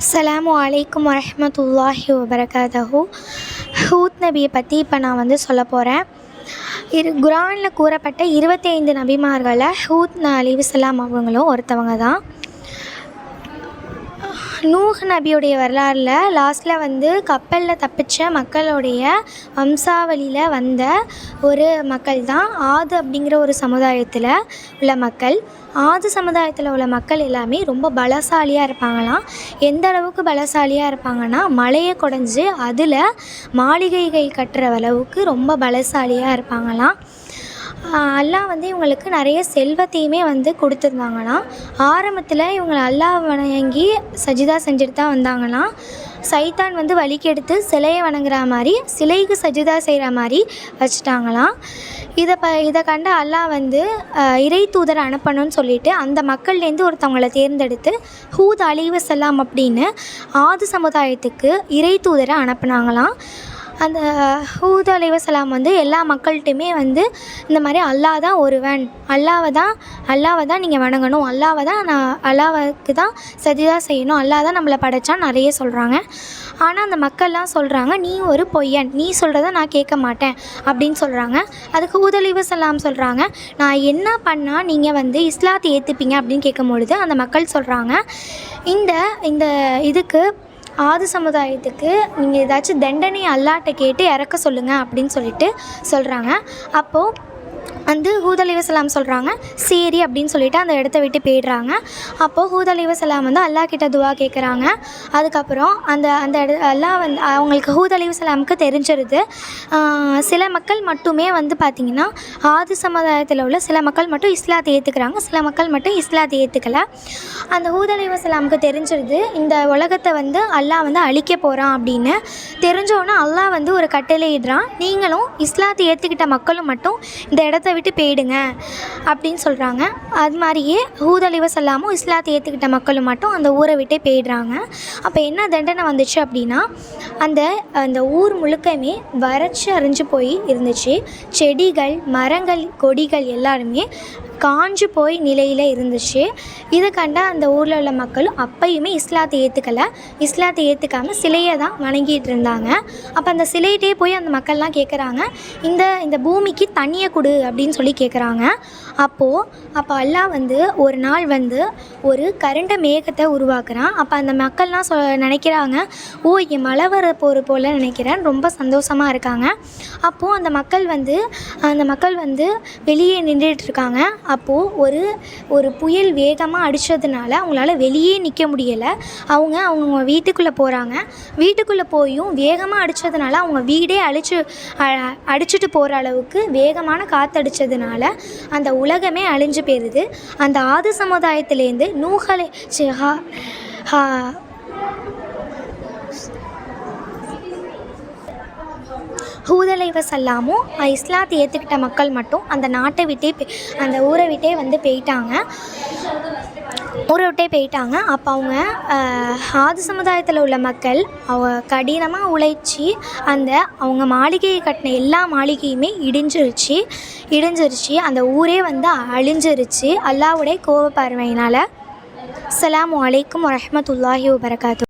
அஸ்ஸலாமு அலைக்கும் வரஹ்மத்துல்லாஹி வபரகாத்துஹு. ஹூத் நபியை பற்றி இப்போ நான் சொல்ல போகிறேன். குர்ஆனில் கூறப்பட்ட 25 நபிமார்களில் ஹூத் அலைஹிஸ்ஸலாம் அவங்களும் ஒருத்தவங்க தான். நூஹ் நபியுடைய வரலாறில் லாஸ்ட்டில் கப்பலில் தப்பித்த மக்களுடைய வம்சாவளியில் வந்த ஒரு மக்கள் தான் ஆது அப்படிங்கிற ஒரு சமுதாயத்தில் உள்ள மக்கள். ஆது சமுதாயத்தில் உள்ள மக்கள் எல்லாமே ரொம்ப பலசாலியாக இருப்பாங்களாம். எந்த அளவுக்கு பலசாலியாக இருப்பாங்கன்னா, மலையை குடைஞ்சி அதில் மாளிகைகள் கட்டுற அளவுக்கு ரொம்ப பலசாலியாக இருப்பாங்களாம். அல்லாஹ் இவங்களுக்கு நிறைய செல்வத்தையுமே கொடுத்துருந்தாங்களாம். ஆரம்பத்தில் இவங்க அல்லாஹ் வணங்கி சஜிதா செஞ்சுட்டு தான் வந்தாங்களாம். சைத்தான் வழிக்கெடுத்து சிலையை வணங்குற மாதிரி, சிலைக்கு சஜிதா செய்கிற மாதிரி வச்சுட்டாங்களாம். இதை கண்டு அல்லாஹ் இறை தூதரை அனுப்பணும்னு சொல்லிட்டு அந்த மக்கள்லேருந்து ஒருத்தவங்களை தேர்ந்தெடுத்து ஹூத் அலைஹிஸ்ஸலாம் அப்படின்னு ஆது சமுதாயத்துக்கு இறை தூதரை அனுப்புனாங்களாம். அந்த ஹூத் அலைஹிஸ்ஸலாம் எல்லா மக்கள்கிட்டையுமே இந்த மாதிரி அல்லாஹ் தான் ஒருவன், அல்லாவை தான் நீங்கள் வணங்கணும், அல்லாஹ்வுக்கு தான் சஜிதா செய்யணும், அல்லாஹ் தான் நம்மளை படைச்சான்னு நிறைய சொல்கிறாங்க. ஆனால் அந்த மக்கள்லாம் சொல்கிறாங்க, நீ ஒரு பொய்யன், நீ சொல்கிறத நான் கேட்க மாட்டேன் அப்படின்னு சொல்கிறாங்க. அதுக்கு ஹூத் அலைஹிஸ்ஸலாம் சொல்கிறாங்க, நான் என்ன பண்ணால் நீங்கள் இஸ்லாத்தை ஏற்றுப்பீங்க அப்படின்னு கேட்கும்பொழுது அந்த மக்கள் சொல்கிறாங்க, இந்த இதுக்கு ஆது சமுதாயத்துக்கு நீங்கள் ஏதாச்சும் தண்டனை அல்லாஹ்ட்ட கேட்டு இறக்க சொல்லுங்கள் அப்படின்னு சொல்கிறாங்க. அப்போது ஹூத் அலைஹிஸ்ஸலாம் சொல்கிறாங்க, சரி அப்படின்னு சொல்லிட்டு அந்த இடத்த விட்டு போயிடுறாங்க. அப்போது ஹூத் அலைஹிஸ்ஸலாம் அல்லாஹ் கிட்ட துவா கேட்குறாங்க. அதுக்கப்புறம் அந்த அல்லாஹ் அவங்களுக்கு ஹூத் அலைஹிஸ்ஸலாமுக்கு தெரிஞ்சிருது, சில மக்கள் மட்டுமே பார்த்திங்கன்னா ஆது சமுதாயத்தில் உள்ள சில மக்கள் மட்டும் இஸ்லாத்தை ஏற்றுக்கிறாங்க, சில மக்கள் மட்டும் இஸ்லாத்தை ஏற்றுக்கலை. அந்த ஹூத் அலைஹிஸ்ஸலாமுக்கு தெரிஞ்சிருது, இந்த உலகத்தை அல்லாஹ் அழிக்க போகிறான் அப்படின்னு. தெரிஞ்சோன்னே அல்லாஹ் ஒரு கட்டளையிடுறான், நீங்களும் இஸ்லாத்தை ஏற்றுக்கிட்ட மக்களும் மட்டும் இந்த இடத்த விட்டு போயிடுங்க அப்படின்னு சொல்கிறாங்க. அது மாதிரியே ஹூத் அலைஹிஸ்ஸலாமும் இஸ்லாத்தை ஏற்றுக்கிட்ட மக்களும் மட்டும் அந்த ஊரை விட்டே போயிடுறாங்க. அப்போ என்ன தண்டனை வந்துச்சு அப்படின்னா, அந்த ஊர் முழுக்கமே வறட்சி அறிஞ்சு போய் இருந்துச்சு. செடிகள், மரங்கள், கொடிகள் எல்லாருமே காஞ்சு போய் நிலையில் இருந்துச்சு. இதை கண்ட அந்த ஊரில் உள்ள மக்களும் அப்பயுமே இஸ்லாத்தை ஏற்றுக்கலை. இஸ்லாத்தை ஏற்றுக்காமல் சிலையை தான் வணங்கிட்டு இருந்தாங்க. அப்போ அந்த சிலையிட்டே போய் அந்த மக்கள்லாம் கேட்குறாங்க, இந்த பூமிக்கு தண்ணியை கொடு அப்படின்னு சொல்லி கேட்குறாங்க. அப்போ அல்லாஹ் ஒரு நாள் ஒரு கருண்ட மேகத்தை உருவாக்குறான். அப்போ அந்த மக்கள்லாம் நினைக்கிறாங்க, ஓ இங்கே மழை வர போகிற போல் நினைக்கிறேன், ரொம்ப சந்தோஷமாக இருக்காங்க. அப்போது அந்த மக்கள் வெளியே நின்றுட்டுருக்காங்க. அப்போது ஒரு புயல் வேகமாக அடித்ததுனால அவங்களால வெளியே நிற்க முடியலை. அவங்க வீட்டுக்குள்ளே போகிறாங்க. வீட்டுக்குள்ளே போயும் வேகமாக அடித்ததுனால அவங்க வீடே அடிச்சுட்டு போகிற அளவுக்கு வேகமான காற்றடிச்சதுனால அந்த உலகமே அழிஞ்சு போயிடுது. அந்த ஆது சமுதாயத்திலேருந்து ஹூத் அலைஹிஸ்ஸலாமும் இஸ்லாத்தை ஏற்றுக்கிட்ட மக்கள் மட்டும் அந்த நாட்டை விட்டே அந்த ஊரை விட்டே போயிட்டாங்க. அப்போ அவங்க ஆது சமுதாயத்தில் உள்ள மக்கள் கடினமாக உழைச்சி அவங்க மாளிகையை கட்டின எல்லா மாளிகையுமே இடிஞ்சிருச்சு. அந்த ஊரே அழிஞ்சிருச்சு அல்லாஹ்வுடைய கோப பார்வையினால். அஸ்ஸலாமு அலைக்கும் வரஹ்மத்துல்லாஹி வபரகாத்துஹு.